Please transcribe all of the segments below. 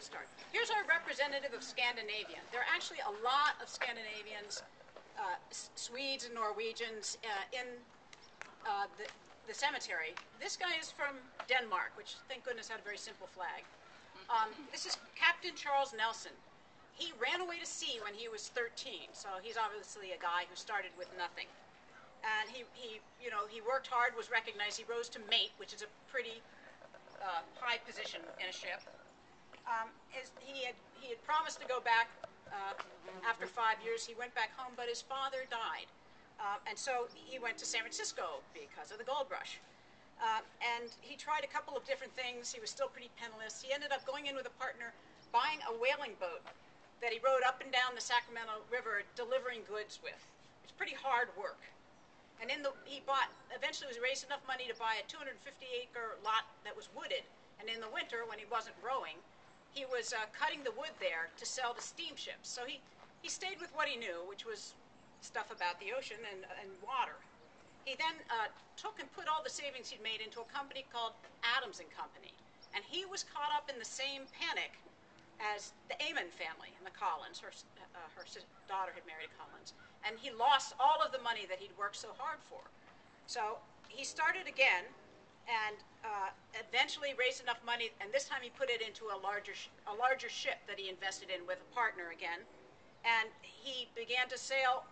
to start. Here's our representative of Scandinavian. There are actually a lot of Scandinavians, Swedes and Norwegians in the cemetery. This guy is from Denmark, which thank goodness had a very simple flag. This is Captain Charles Nelson. He ran away to sea when he was 13, so he's obviously a guy who started with nothing. And he worked hard, was recognized. He rose to mate, which is a pretty high position in a ship. He had promised to go back after 5 years. He went back home, but his father died. And so he went to San Francisco because of the gold rush. And he tried a couple of different things. He was still pretty penniless. He ended up going in with a partner, buying a whaling boat that he rode up and down the Sacramento River delivering goods with. It was pretty hard work. And eventually was raised enough money to buy a 250-acre lot that was wooded. And in the winter, when he wasn't rowing, he was cutting the wood there to sell to steamships. So he stayed with what he knew, which was stuff about the ocean and water. He then took and put all the savings he'd made into a company called Adams and Company. And he was caught up in the same panic as the Amen family and the Collins. Her daughter had married Collins. And he lost all of the money that he'd worked so hard for. So he started again and eventually raised enough money, and this time he put it into a larger ship that he invested in with a partner again. And he began to sail.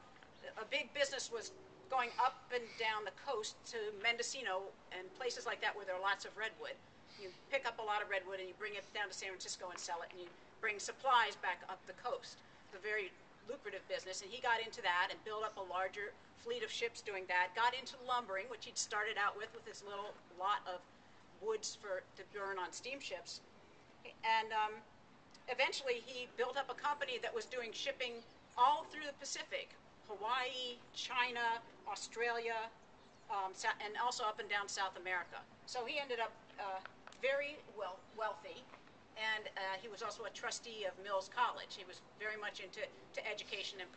A big business was going up and down the coast to Mendocino and places like that where there are lots of redwood. You pick up a lot of redwood and you bring it down to San Francisco and sell it, and you bring supplies back up the coast. It's a very lucrative business, and he got into that and built up a larger fleet of ships doing that, got into lumbering, which he'd started out with his little lot of woods to burn on steamships. And eventually he built up a company that was doing shipping all through the Pacific, Hawaii, China, Australia, and also up and down South America. So he ended up very wealthy, and he was also a trustee of Mills College. He was very much into education and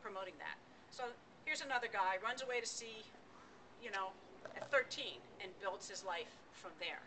promoting that. So here's another guy, runs away to sea, at 13, and builds his life from there.